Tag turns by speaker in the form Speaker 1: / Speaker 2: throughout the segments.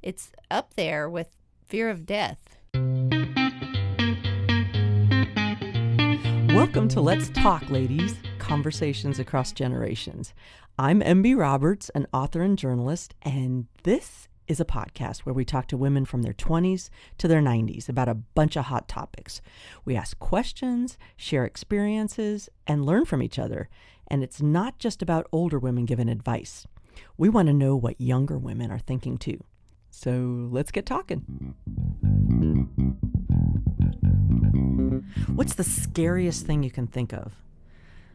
Speaker 1: It's up there with fear of death.
Speaker 2: Welcome to Let's Talk, ladies, Conversations Across Generations. I'm MB Roberts, an author and journalist, and this is a podcast where we talk to women from their 20s to their 90s about a bunch of hot topics. We ask questions, share experiences, and learn from each other. And it's not just about older women giving advice. We want to know what younger women are thinking too. So let's get talking. What's the scariest thing you can think of?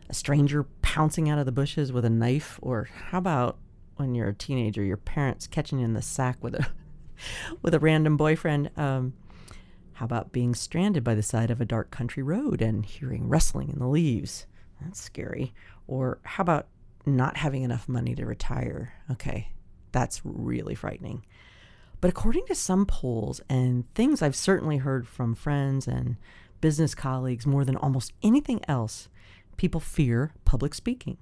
Speaker 2: A stranger pouncing out of the bushes with a knife? Or how about when you're a teenager, your parents catching you in the sack with a random boyfriend? How about being stranded by the side of a dark country road and hearing rustling in the leaves? That's scary. Or how about not having enough money to retire? Okay, that's really frightening. But according to some polls and things I've certainly heard from friends and business colleagues more than almost anything else, people fear public speaking.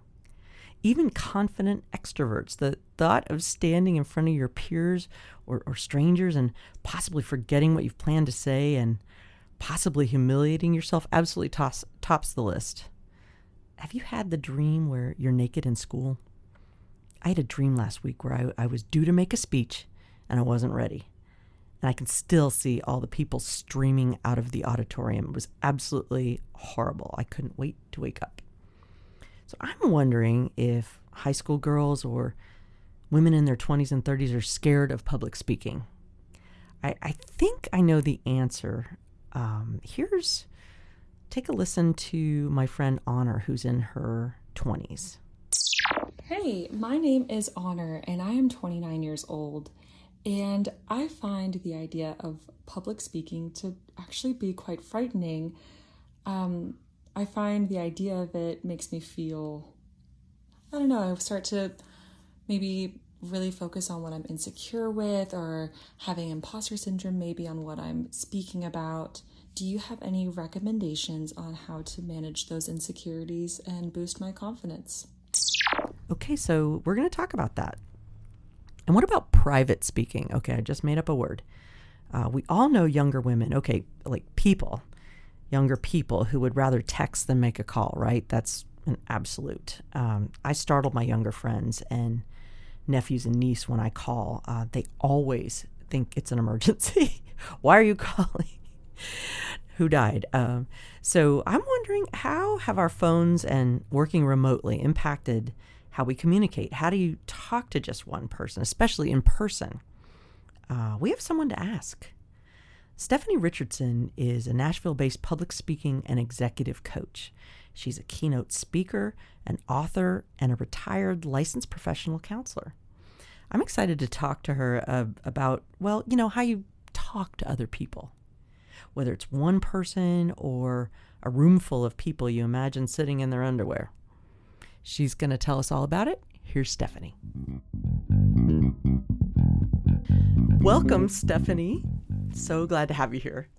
Speaker 2: Even confident extroverts, the thought of standing in front of your peers or strangers and possibly forgetting what you've planned to say and possibly humiliating yourself absolutely tops the list. Have you had the dream where you're naked in school? I had a dream last week where I was due to make a speech and I wasn't ready. And I can still see all the people streaming out of the auditorium. It was absolutely horrible. I couldn't wait to wake up. So I'm wondering if high school girls or women in their 20s and 30s are scared of public speaking. I think I know the answer. Take a listen to my friend Honor, who's in her 20s.
Speaker 3: Hey, my name is Honor, and I am 29 years old. And I find the idea of public speaking to actually be quite frightening. I find the idea of it makes me feel, I start to maybe really focus on what I'm insecure with or having imposter syndrome maybe on what I'm speaking about. Do you have any recommendations on how to manage those insecurities and boost my confidence?
Speaker 2: Okay, so we're going to talk about that. And what about private speaking? Okay, I just made up a word. We all know younger women, younger people who would rather text than make a call, right? That's an absolute. I startled my younger friends and nephews and niece when I call. They always think it's an emergency. Why are you calling? Who died? So I'm wondering, how have our phones and working remotely impacted how we communicate? How do you talk to just one person, especially in person? We have someone to ask. Stephanie Richardson is a Nashville-based public speaking and executive coach. She's a keynote speaker, an author, and a retired licensed professional counselor. I'm excited to talk to her about, how you talk to other people, whether it's one person or a room full of people you imagine sitting in their underwear. She's going to tell us all about it. Here's Stephanie. Welcome, Stephanie. So glad to have you here.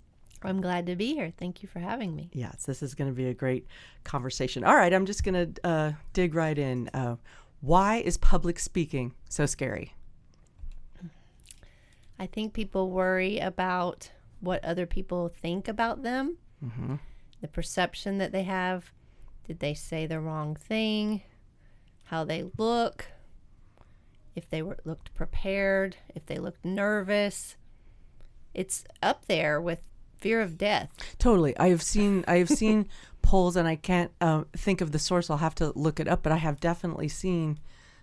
Speaker 1: I'm glad to be here. Thank you for having me.
Speaker 2: Yes, this is going to be a great conversation. All right, I'm just going to dig right in. Why is public speaking so scary?
Speaker 1: I think people worry about what other people think about them, the perception that they have. Did they say the wrong thing? How they look? If they looked prepared? If they looked nervous? It's up there with fear of death.
Speaker 2: Totally. I have seen polls, and I can't think of the source. I'll have to look it up, but I have definitely seen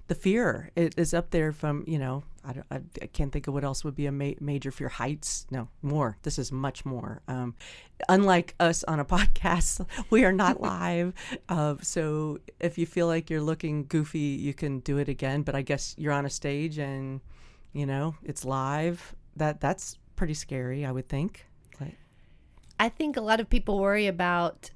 Speaker 2: the fear. It is up there from, I can't think of what else would be a major fear. Heights? No, more. This is much more. Unlike us on a podcast, we are not live. So if you feel like you're looking goofy, you can do it again. But I guess you're on a stage and, it's live. That's pretty scary, I would think.
Speaker 1: I think a lot of people worry about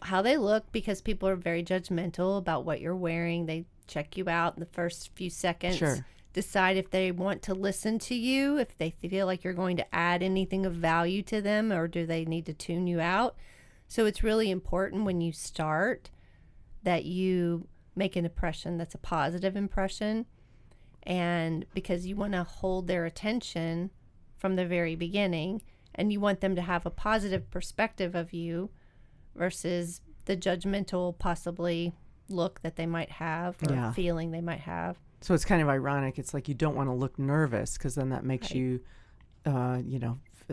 Speaker 1: how they look because people are very judgmental about what you're wearing. They check you out in the first few seconds.
Speaker 2: Sure.
Speaker 1: Decide if they want to listen to you, if they feel like you're going to add anything of value to them, or do they need to tune you out. So it's really important when you start that you make an impression that's a positive impression. And because you want to hold their attention from the very beginning, and you want them to have a positive perspective of you versus the judgmental possibly look that they might have or feeling they might have.
Speaker 2: So it's kind of ironic. It's like you don't want to look nervous because then that makes you,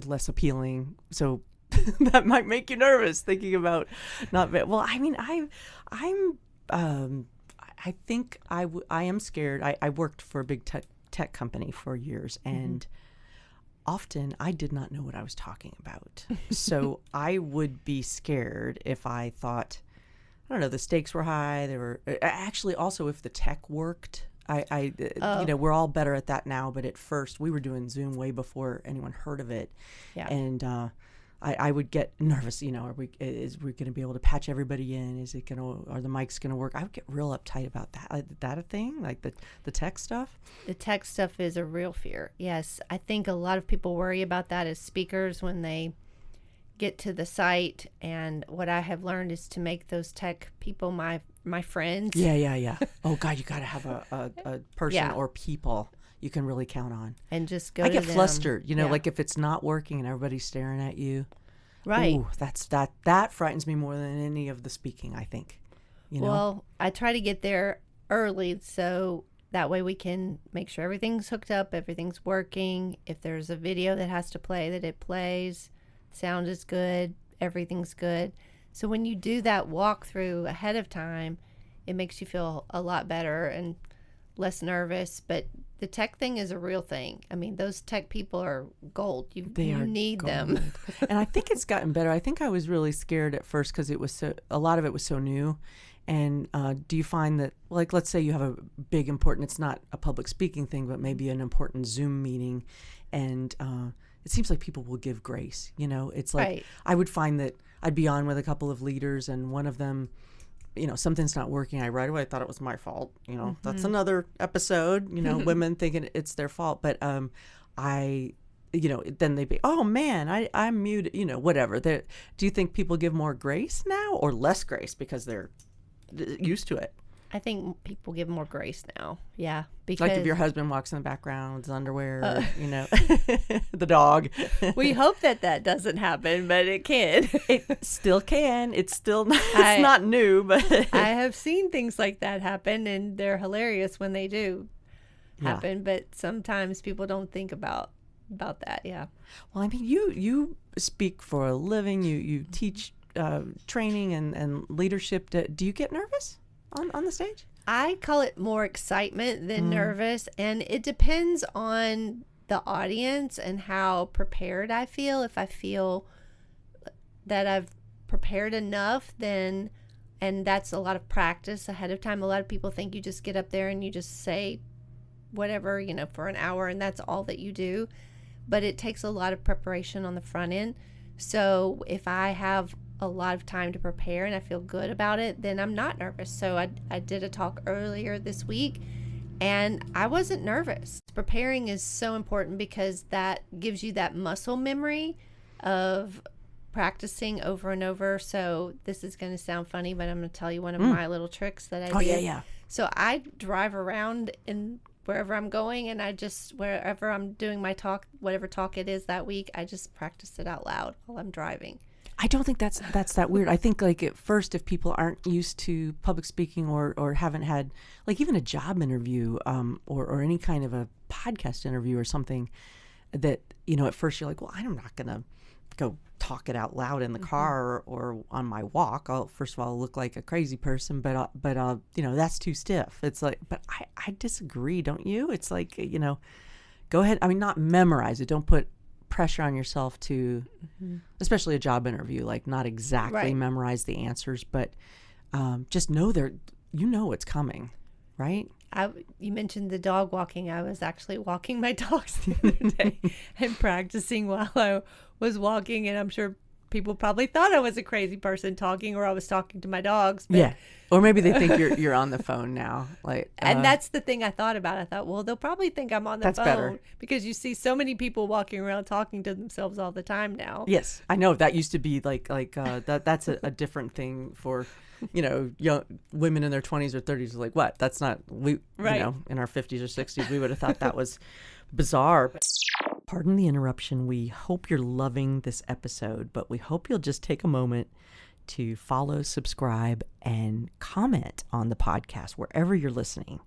Speaker 2: less appealing. So that might make you nervous thinking about not. Well, I mean, I think I am scared. I worked for a big tech company for years, and often I did not know what I was talking about. So I would be scared if I thought, I don't know, the stakes were high. They were actually also if the tech worked. We're all better at that now, but at first we were doing Zoom way before anyone heard of it. Yeah. And I would get nervous, are we going to be able to patch everybody in? Are the mics going to work? I would get real uptight about that. That a thing? Like the tech stuff?
Speaker 1: The tech stuff is a real fear. Yes. I think a lot of people worry about that as speakers when they get to the site. And what I have learned is to make those tech people my friends.
Speaker 2: Yeah. Oh God, you got to have a person or people you can really count on.
Speaker 1: And just go
Speaker 2: I
Speaker 1: to
Speaker 2: get
Speaker 1: them.
Speaker 2: Flustered, like if it's not working and everybody's staring at you.
Speaker 1: Right.
Speaker 2: Ooh, that frightens me more than any of the speaking, I think.
Speaker 1: Well, I try to get there early so that way we can make sure everything's hooked up, everything's working. If there's a video that has to play, that it plays. Sound is good, everything's good. So when you do that walkthrough ahead of time, it makes you feel a lot better and less nervous. But the tech thing is a real thing. I mean, those tech people are gold. You need gold. Them.
Speaker 2: And I think it's gotten better. I think I was really scared at first because a lot of it was so new. And do you find that, like, let's say you have a big important, it's not a public speaking thing, but maybe an important Zoom meeting, and it seems like people will give grace. It's like right. I would find that I'd be on with a couple of leaders, and one of them, something's not working. I right away thought it was my fault. That's another episode. Women thinking it's their fault, but then they'd be, oh man, I'm muted. Whatever. Do you think people give more grace now or less grace because they're used to it?
Speaker 1: I think people give more grace now. Yeah. Because
Speaker 2: like if your husband walks in the background with his underwear, the dog.
Speaker 1: We hope that doesn't happen, but it can.
Speaker 2: It still can. It's still not, it's not new, but
Speaker 1: I have seen things like that happen, and they're hilarious when they do happen. But sometimes people don't think about that. Yeah.
Speaker 2: Well, I mean, you speak for a living. You teach training and leadership. Do you get nervous on the stage?
Speaker 1: I call it more excitement than nervous, and it depends on the audience and how prepared I feel. If I feel that I've prepared enough, and that's a lot of practice ahead of time. A lot of people think you just get up there and you just say whatever, for an hour, and that's all that you do. But it takes a lot of preparation on the front end. So if I have a lot of time to prepare and I feel good about it, then I'm not nervous. So I did a talk earlier this week and I wasn't nervous. Preparing is so important because that gives you that muscle memory of practicing over and over. So this is going to sound funny, but I'm going to tell you one of my little tricks that I did.
Speaker 2: Yeah.
Speaker 1: So I drive around in wherever I'm going, and wherever I'm doing my talk, whatever talk it is that week, I just practice it out loud while I'm driving.
Speaker 2: I don't think that's that weird. I think like at first, if people aren't used to public speaking or haven't had like even a job interview or any kind of a podcast interview or something, that at first you're like, well, I'm not gonna go talk it out loud in the car or on my walk. First of all, I'll look like a crazy person, but that's too stiff. It's like, but I disagree, don't you? It's like, go ahead. I mean, not memorize it. Don't put pressure on yourself to, especially a job interview, like not exactly memorize the answers, but just know what's coming, right?
Speaker 1: You mentioned the dog walking. I was actually walking my dogs the other day and practicing while I was walking, and I'm sure people probably thought I was a crazy person talking, or I was talking to my dogs. But,
Speaker 2: Yeah. Or maybe they think you're on the phone now. Like,
Speaker 1: and that's the thing I thought about. I thought, well, they'll probably think I'm on the
Speaker 2: That's
Speaker 1: phone
Speaker 2: better.
Speaker 1: because you see so many people walking around talking to themselves all the time now.
Speaker 2: yes, I know that used to be that's a different thing for, young women in their 20s or 30s. Like, what? That's not,
Speaker 1: Right.
Speaker 2: in our 50s or 60s, we would have thought that was bizarre. Pardon the interruption. We hope you're loving this episode, but we hope you'll just take a moment to follow, subscribe, and comment on the podcast wherever you're listening.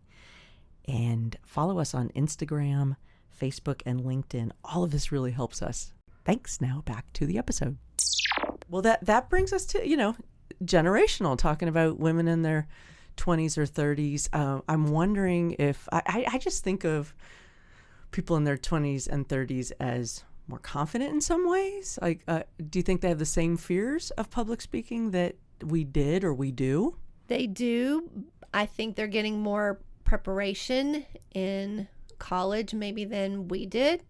Speaker 2: And follow us on Instagram, Facebook, and LinkedIn. All of this really helps us. Thanks. Now back to the episode. Well, that brings us to, generational, talking about women in their 20s or 30s. I'm wondering if I just think of people in their 20s and 30s as more confident in some ways. Like, do you think they have the same fears of public speaking that we did or we do?
Speaker 1: They do. I think they're getting more preparation in college maybe than we did.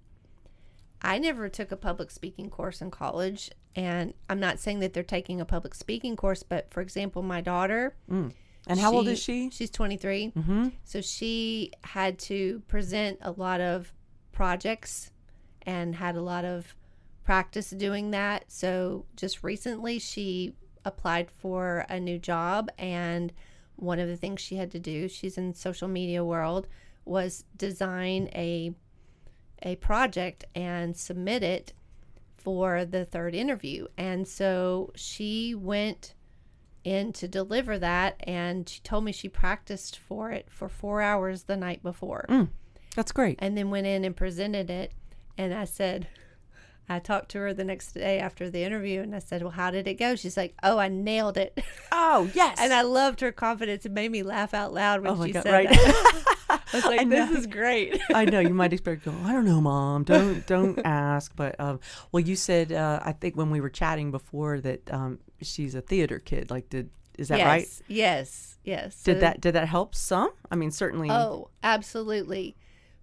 Speaker 1: I never took a public speaking course in college, and I'm not saying that they're taking a public speaking course, but for example, my daughter.
Speaker 2: And how old is she?
Speaker 1: She's 23.
Speaker 2: Mm-hmm.
Speaker 1: So she had to present a lot of projects and had a lot of practice doing that. So just recently she applied for a new job, and one of the things she had to do, she's in social media world, was design a project and submit it for the third interview. And so she went in to deliver that, and she told me she practiced for it for 4 hours the night before.
Speaker 2: That's great.
Speaker 1: And then went in and presented it. And I talked to her the next day after the interview, and I said, well, how did it go? She's like, oh, I nailed it.
Speaker 2: Oh, yes.
Speaker 1: And I loved her confidence. It made me laugh out loud when she said
Speaker 2: right.
Speaker 1: that. I was like, this is great.
Speaker 2: I know you might expect to go, I don't know, Mom, don't ask. But well, you said I think when we were chatting before that she's a theater kid. Like, is that right?
Speaker 1: Yes.
Speaker 2: Did that help some? I mean, certainly.
Speaker 1: Oh, absolutely.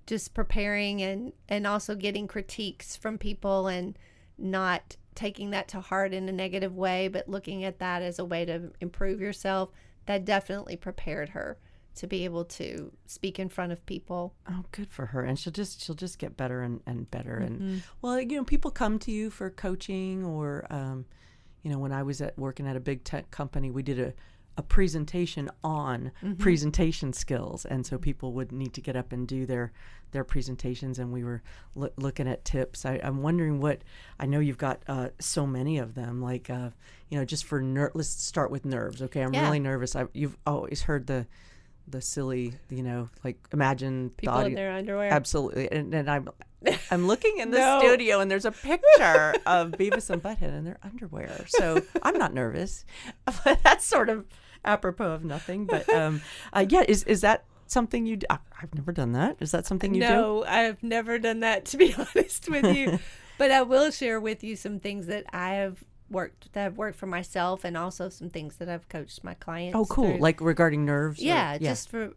Speaker 1: Just preparing and also getting critiques from people and not taking that to heart in a negative way, but looking at that as a way to improve yourself. That definitely prepared her to be able to speak in front of people.
Speaker 2: Oh, good for her. And she'll just get better and better. And well, people come to you for coaching, or when I was working at a big tech company, we did a presentation on presentation skills, and so people would need to get up and do their presentations, and we were looking at tips. I'm wondering what, I know you've got so many of them, like just for let's start with nerves. Okay, I'm really nervous. You've always heard the silly, like, imagine
Speaker 1: people in their underwear.
Speaker 2: Absolutely. And I'm looking in the studio, and there's a picture of Beavis and Butthead in their underwear. So I'm not nervous, but that's sort of apropos of nothing. But is that something you do? I've never done that. Is that something you do?
Speaker 1: No, I've never done that, to be honest with you. But I will share with you some things that have worked for myself, and also some things that I've coached my clients.
Speaker 2: Oh, cool.
Speaker 1: through.
Speaker 2: Like regarding nerves?
Speaker 1: Just for,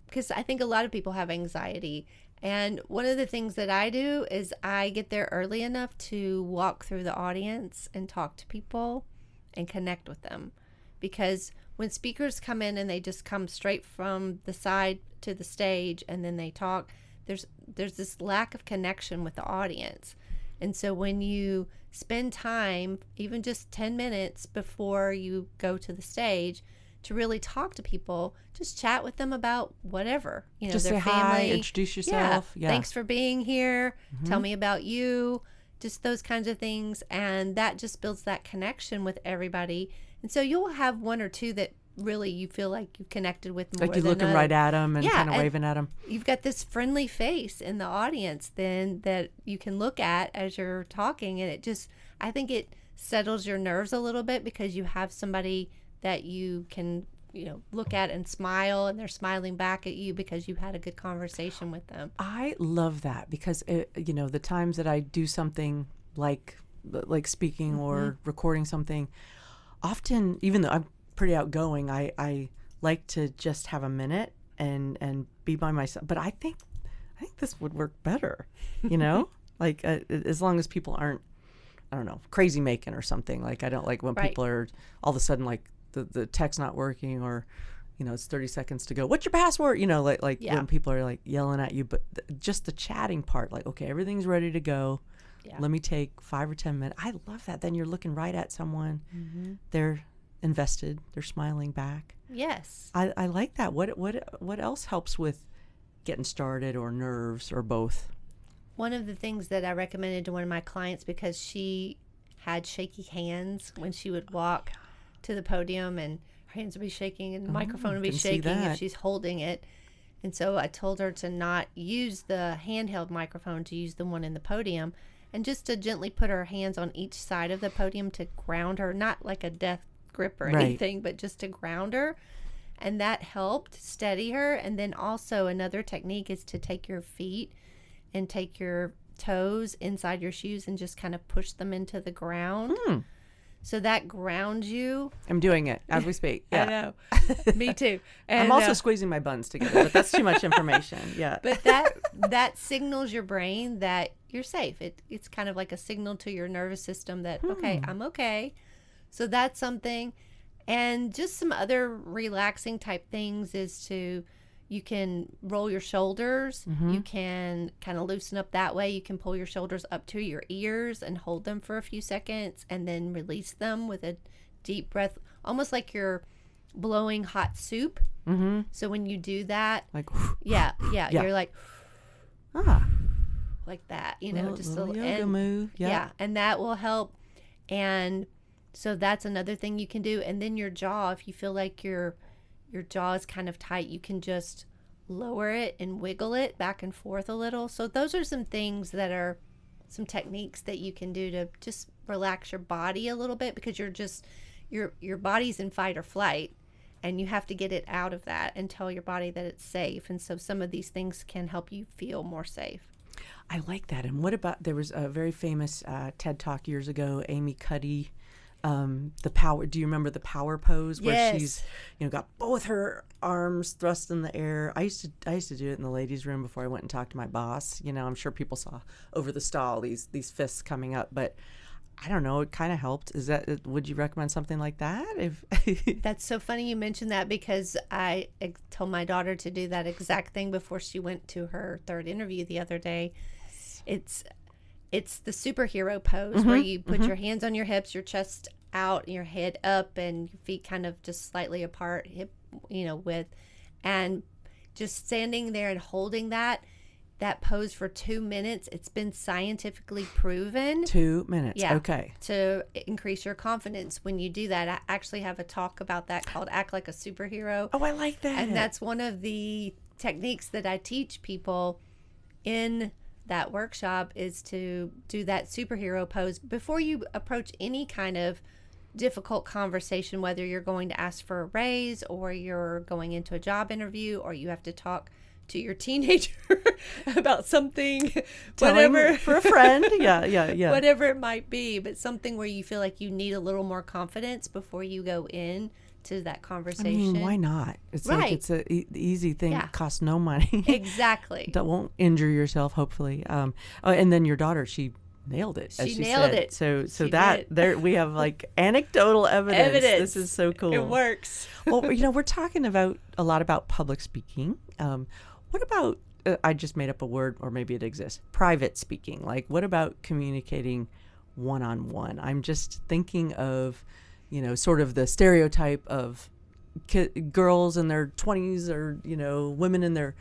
Speaker 1: because I think a lot of people have anxiety. And one of the things that I do is I get there early enough to walk through the audience and talk to people and connect with them. Because when speakers come in and they just come straight from the side to the stage and then they talk, there's this lack of connection with the audience. And so when you spend time, even just 10 minutes before you go to the stage, to really talk to people, just chat with them about whatever,
Speaker 2: just
Speaker 1: their
Speaker 2: say
Speaker 1: family.
Speaker 2: Hi, introduce yourself.
Speaker 1: Yeah. Thanks for being here. Tell me about you. Just those kinds of things. And that just builds that connection with everybody. And so you'll have one or two that really you feel like you've connected with more.
Speaker 2: Like you're
Speaker 1: than
Speaker 2: looking right at them and kind of waving at them.
Speaker 1: You've got this friendly face in the audience then that you can look at as you're talking. And I think it settles your nerves a little bit, because you have somebody that you can, look at and smile, and they're smiling back at you because you had a good conversation with them.
Speaker 2: I love that, because the times that I do something like speaking or recording something, often, even though I'm pretty outgoing, I like to just have a minute and be by myself. But I think this would work better, like as long as people aren't I don't know, crazy making or something. Like, I don't like when
Speaker 1: Right.
Speaker 2: people are all of a sudden like the text not working, or, you know, it's 30 seconds to go. What's your password? You know, like
Speaker 1: Yeah.
Speaker 2: when people are like yelling at you, but just the chatting part, like, okay, everything's ready to go.
Speaker 1: Yeah.
Speaker 2: Let me take 5 or 10 minutes. I love that. Then you're looking right at someone.
Speaker 1: Mm-hmm.
Speaker 2: They're invested. They're smiling back.
Speaker 1: Yes.
Speaker 2: I like that. What else helps with getting started, or nerves, or both?
Speaker 1: One of the things that I recommended to one of my clients, because she had shaky hands when she would walk to the podium, and her hands would be shaking and the microphone would be
Speaker 2: can see
Speaker 1: shaking if
Speaker 2: that.
Speaker 1: she's holding it. And so I told her to not use the handheld microphone, to use the one in the podium, and just to gently put her hands on each side of the podium to ground her, not like a death grip or
Speaker 2: Right.
Speaker 1: anything, but just to ground her. And that helped steady her. And then also another technique is to take your feet and take your toes inside your shoes and just kind of push them into the ground. So that grounds you.
Speaker 2: I'm doing it as we speak. Yeah.
Speaker 1: I know. Me too. And,
Speaker 2: I'm also squeezing my buns together, but that's too much information. Yeah.
Speaker 1: but that signals your brain that you're safe. It's kind of like a signal to your nervous system that, okay, I'm okay. So that's something. And just some other relaxing type things is you can roll your shoulders. You can kind of loosen up that way. You can pull your shoulders up to your ears and hold them for a few seconds and then release them with a deep breath, almost like you're blowing hot soup. So when you do that,
Speaker 2: Like,
Speaker 1: yeah, you're like that, you know, just a
Speaker 2: little yoga
Speaker 1: and,
Speaker 2: move.
Speaker 1: yeah, and that will help. And so that's another thing you can do. And then your jaw, if you feel like your jaw is kind of tight, you can just lower it and wiggle it back and forth a little. So those are some things that are some techniques that you can do to just relax your body a little bit, because you're just your body's in fight or flight, and you have to get it out of that and tell your body that it's safe. And so some of these things can help you feel more safe.
Speaker 2: I like that. And what about, there was a very famous TED Talk years ago, Amy Cuddy, the power, do you remember the power pose where
Speaker 1: Yes.
Speaker 2: she's, you know, got both her arms thrust in the air? I used to do it in the ladies' room before I went and talked to my boss. You know, I'm sure people saw over the stall these fists coming up, but I don't know, it kind of helped. Would you recommend something like that? If
Speaker 1: That's so funny you mentioned that, because I told my daughter to do that exact thing before she went to her third interview the other day. It's the superhero pose where you put your hands on your hips, your chest out, your head up, and your feet kind of just slightly apart, hip, width, and just standing there and holding that pose for 2 minutes. It's been scientifically proven.
Speaker 2: 2 minutes.
Speaker 1: Yeah.
Speaker 2: Okay.
Speaker 1: To increase your confidence when you do that. I actually have a talk about that called Act Like a Superhero.
Speaker 2: Oh, I like that.
Speaker 1: And that's one of the techniques that I teach people in that workshop, is to do that superhero pose before you approach any kind of difficult conversation, whether you're going to ask for a raise, or you're going into a job interview, or you have to talk to your teenager about something, whatever,
Speaker 2: for a friend. Yeah.
Speaker 1: whatever it might be, but something where you feel like you need a little more confidence before you go in to that conversation.
Speaker 2: I mean, why not? It's
Speaker 1: Right.
Speaker 2: like it's a easy thing.
Speaker 1: Yeah.
Speaker 2: It costs no money.
Speaker 1: Exactly.
Speaker 2: That won't injure yourself, hopefully. And then your daughter, she nailed it. As
Speaker 1: She
Speaker 2: she
Speaker 1: nailed
Speaker 2: said.
Speaker 1: it.
Speaker 2: So
Speaker 1: She
Speaker 2: that
Speaker 1: did.
Speaker 2: there we have like anecdotal evidence.
Speaker 1: Evidence.
Speaker 2: This is so cool.
Speaker 1: It works.
Speaker 2: Well, we're talking a lot about public speaking. What about, I just made up a word, or maybe it exists, private speaking. Like, what about communicating one-on-one? I'm just thinking of, sort of the stereotype of girls in their 20s, or, women in their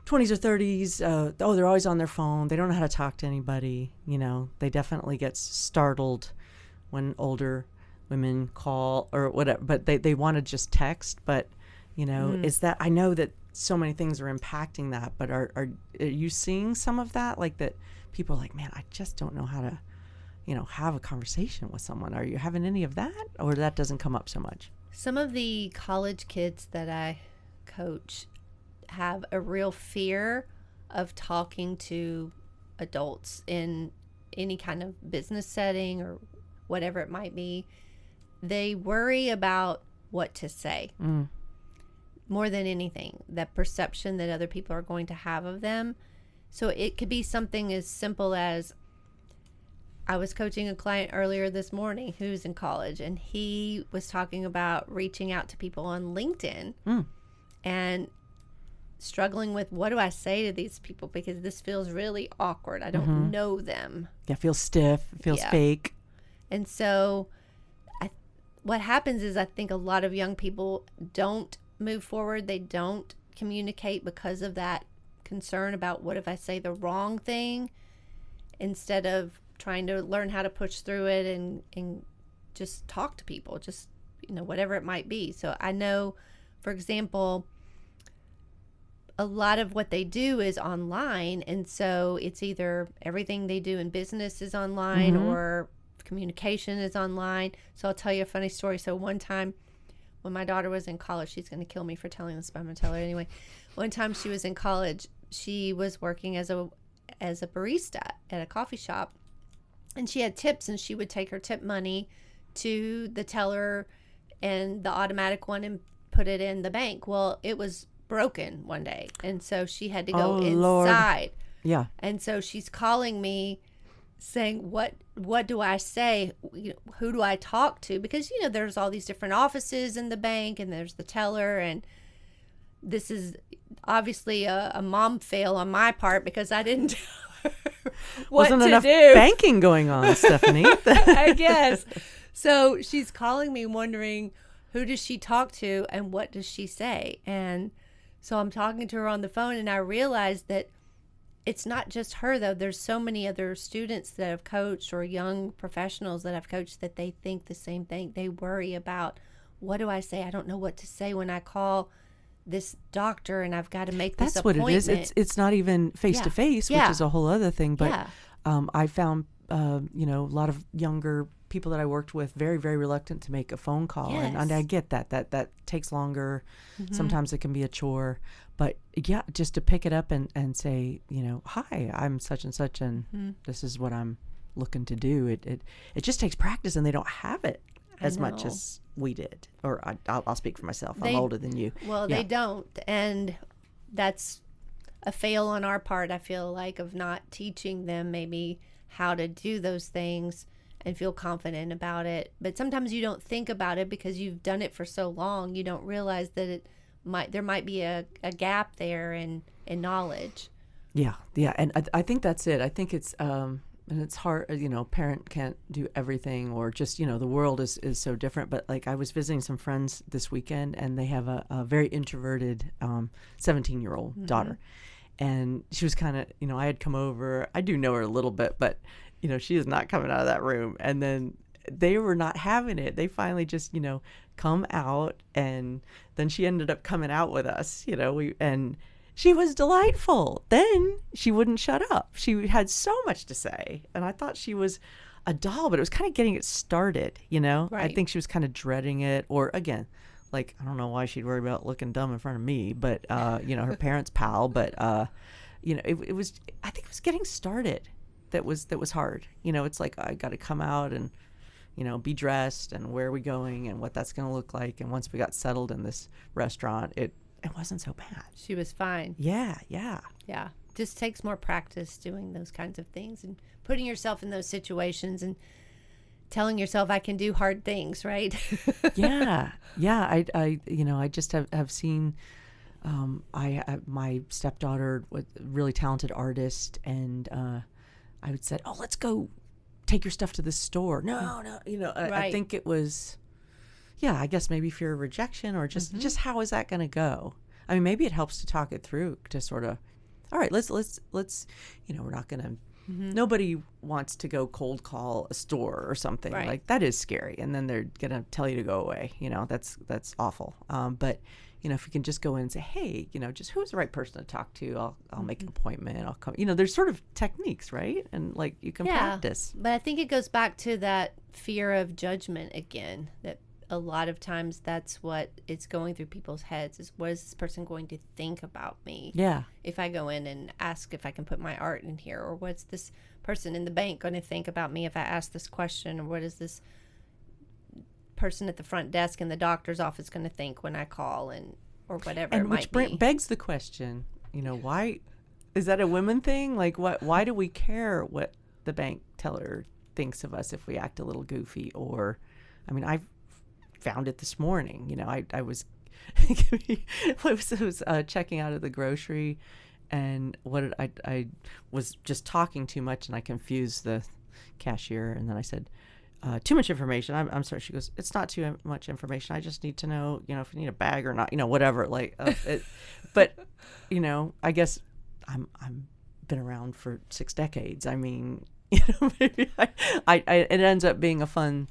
Speaker 2: 20s or 30s. They're always on their phone. They don't know how to talk to anybody. They definitely get startled when older women call or whatever, but they want to just text. But, is that, I know that so many things are impacting that, but are you seeing some of that? Like that people are like, man, I just don't know how to, have a conversation with someone. Are you having any of that, or that doesn't come up so much?
Speaker 1: Some of the college kids that I coach have a real fear of talking to adults in any kind of business setting or whatever it might be. They worry about what to say more than anything, that perception that other people are going to have of them. So it could be something as simple as, I was coaching a client earlier this morning who's in college, and he was talking about reaching out to people on LinkedIn and struggling with, what do I say to these people, because this feels really awkward. I don't know them.
Speaker 2: Yeah, it feels stiff. It feels fake.
Speaker 1: And so what happens is, I think a lot of young people don't move forward. They don't communicate because of that concern about, what if I say the wrong thing, instead of trying to learn how to push through it and just talk to people, just, whatever it might be. So I know, for example, a lot of what they do is online, and so it's either everything they do in business is online or communication is online. So I'll tell you a funny story. So one time when my daughter was in college, she's going to kill me for telling this, but I'm going to tell her anyway. One time she was in college, she was working as a barista at a coffee shop, and she had tips, and she would take her tip money to the teller and the automatic one and put it in the bank. Well, it was broken one day, and so she had to go inside.
Speaker 2: Lord. Yeah.
Speaker 1: And so she's calling me saying, what do I say? Who do I talk to? Because, there's all these different offices in the bank, and there's the teller, and this is obviously a mom fail on my part, because I didn't tell her what
Speaker 2: Wasn't
Speaker 1: to
Speaker 2: enough
Speaker 1: do.
Speaker 2: banking going on, Stephanie.
Speaker 1: I guess. So she's calling me wondering, who does she talk to and what does she say? And so I'm talking to her on the phone, and I realized that it's not just her, though. There's so many other students that have coached, or young professionals that I've coached, that they think the same thing. They worry about, what do I say? I don't know what to say when I call this doctor, and I've got to make this appointment.
Speaker 2: That's what it is. It's not even face to face, which is a whole other thing. But I found, a lot of younger people that I worked with very, very reluctant to make a phone call.
Speaker 1: Yes.
Speaker 2: And I get that takes longer. Sometimes it can be a chore. But yeah, just to pick it up and say, hi, I'm such and such, and this is what I'm looking to do. It just takes practice, and they don't have it as much as we did. Or I'll speak for myself. I'm older than you.
Speaker 1: Well, they don't. And that's a fail on our part, I feel like, of not teaching them maybe how to do those things and feel confident about it. But sometimes you don't think about it because you've done it for so long. You don't realize that there might be a gap there in knowledge. Yeah.
Speaker 2: And I think that's it. I think it's and it's hard, parent can't do everything, or just, the world is so different. But like, I was visiting some friends this weekend, and they have a very introverted 17-year-old daughter. And she was kind of, I had come over. I do know her a little bit, but, she is not coming out of that room. And then they were not having it. They finally just, come out, and then she ended up coming out with us, and she was delightful. Then she wouldn't shut up. She had so much to say. And I thought she was a doll, but it was kind of getting it started, Right. I think she was kind of dreading it. Or again, like, I don't know why she'd worry about looking dumb in front of me, but, her parents' pal. But, it was, I think it was getting started that was hard. It's like, I got to come out and, be dressed, and where are we going, and what that's going to look like. And once we got settled in this restaurant, it wasn't so bad.
Speaker 1: She was fine.
Speaker 2: Yeah.
Speaker 1: Just takes more practice doing those kinds of things and putting yourself in those situations and telling yourself, I can do hard things, right?
Speaker 2: Yeah. I just have seen, my stepdaughter was a really talented artist, and I would say, oh, let's go take your stuff to the store. No, right. I think it was, I guess maybe fear of rejection, or just how is that going to go? I mean, maybe it helps to talk it through, to sort of, all right, let's, we're not going to, nobody wants to go cold call a store or something. Right. Like, that is scary. And then they're going to tell you to go away. That's awful. But, if you can just go in and say, hey, just who's the right person to talk to? I'll make an appointment. I'll come. There's sort of techniques, right? And like, you can practice.
Speaker 1: But I think it goes back to that fear of judgment again, that a lot of times that's what is going through people's heads, is, what is this person going to think about me?
Speaker 2: Yeah.
Speaker 1: If I go in and ask if I can put my art in here, or what's this person in the bank going to think about me if I ask this question, or what is this person at the front desk in the doctor's office going to think when I call, or whatever it might be.
Speaker 2: Which begs the question, why is that a women thing? Like, why do we care what the bank teller thinks of us if we act a little goofy. Or, I mean, I found it this morning. You know, I was checking out of the grocery, and I was just talking too much, and I confused the cashier, and then I said, too much information. I'm sorry. She goes, it's not too much information. I just need to know, you know, if you need a bag or not, you know, whatever. Like, but, you know, I guess I'm been around for 6 decades. I mean, you know, maybe it ends up being a funny.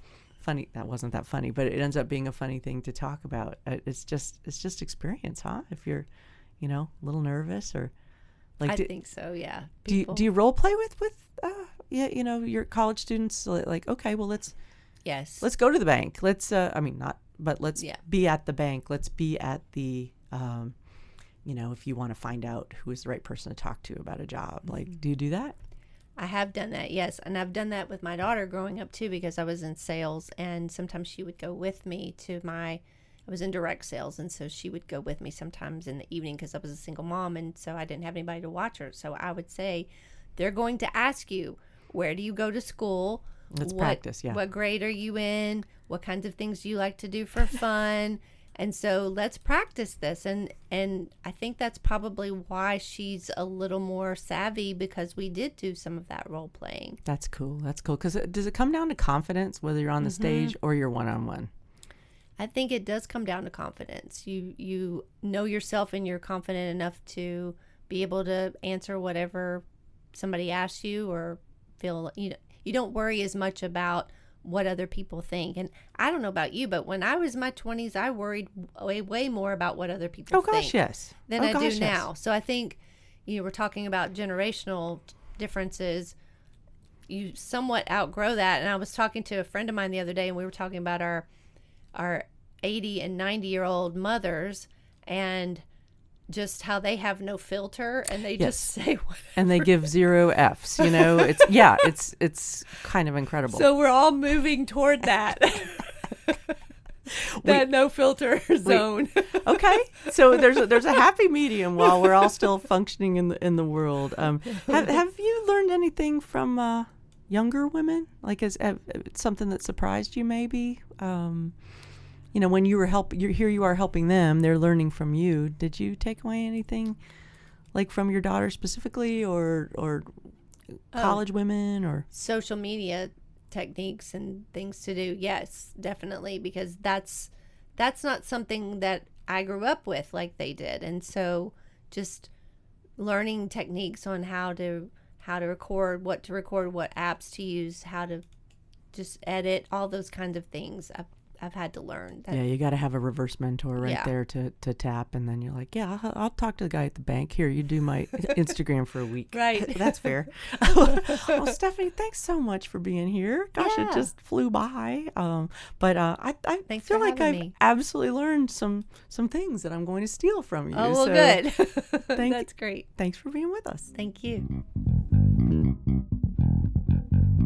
Speaker 2: That wasn't that funny, but it ends up being a funny thing to talk about. It's just experience, huh? If you're, you know, a little nervous or like.
Speaker 1: I think so. Yeah.
Speaker 2: Do you role play with yeah, you know, your college students, like, okay, well, let's go to the bank. Let's, I mean, not, but let's be at the bank. Let's be at the, you know, if you want to find out who is the right person to talk to about a job. Like, do you do that?
Speaker 1: I have done that, yes. And I've done that with my daughter growing up, too, because I was in sales. And sometimes she would go with me I was in direct sales. And so she would go with me sometimes in the evening because I was a single mom. And so I didn't have anybody to watch her. So I would say, they're going to ask you, where do you go to school?
Speaker 2: Let's practice, yeah.
Speaker 1: What grade are you in? What kinds of things do you like to do for fun? And so let's practice this. And I think that's probably why she's a little more savvy, because we did do some of that role playing.
Speaker 2: That's cool. That's cool. Because does it come down to confidence, whether you're on the stage or you're one-on-one?
Speaker 1: I think it does come down to confidence. You know yourself, and you're confident enough to be able to answer whatever somebody asks you, or feel, you don't worry as much about what other people think. And I don't know about you, but when I was in my 20s, I worried way more about what other people think
Speaker 2: yes.
Speaker 1: than I do now. So I think, we're talking about generational differences. You somewhat outgrow that. And I was talking to a friend of mine the other day, and we were talking about our 80 and 90-year-old mothers, and just how they have no filter, and they just say whatever. And
Speaker 2: they give 0 Fs, you know. It's kind of incredible.
Speaker 1: So we're all moving toward that. That no filter zone.
Speaker 2: Okay. So there's a happy medium while we're all still functioning in the world. Have you learned anything from younger women? Like, as something that surprised you maybe? You know, when you were here you are helping them, they're learning from you. Did you take away anything, like, from your daughter specifically, or college women, or
Speaker 1: social media techniques and things to do? Yes, definitely, because that's not something that I grew up with like they did. And so just learning techniques on how to record, what apps to use, how to just edit, all those kinds of things. I've had to learn that.
Speaker 2: Yeah, you got to have a reverse mentor there to tap, and then you're like, yeah, I'll talk to the guy at the bank. Here, you do my Instagram for a week.
Speaker 1: Right.
Speaker 2: That's fair. Well, Stephanie, thanks so much for being here. Gosh, It just flew by. But I feel like I've absolutely learned some things that I'm going to steal from you.
Speaker 1: Oh, well, good.
Speaker 2: That's
Speaker 1: great.
Speaker 2: Thanks for being with us.
Speaker 1: Thank you.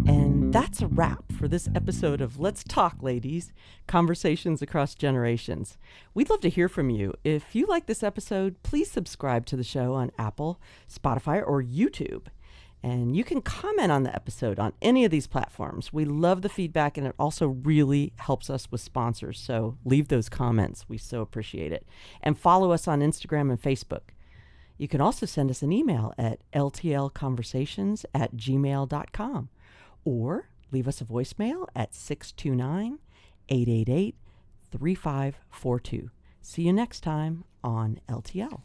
Speaker 2: And that's a wrap for this episode of Let's Talk, Ladies, Conversations Across Generations. We'd love to hear from you. If you like this episode, please subscribe to the show on Apple, Spotify, or YouTube. And you can comment on the episode on any of these platforms. We love the feedback, and it also really helps us with sponsors. So leave those comments. We so appreciate it. And follow us on Instagram and Facebook. You can also send us an email at ltlconversations@gmail.com. Or leave us a voicemail at 629-888-3542. See you next time on LTL.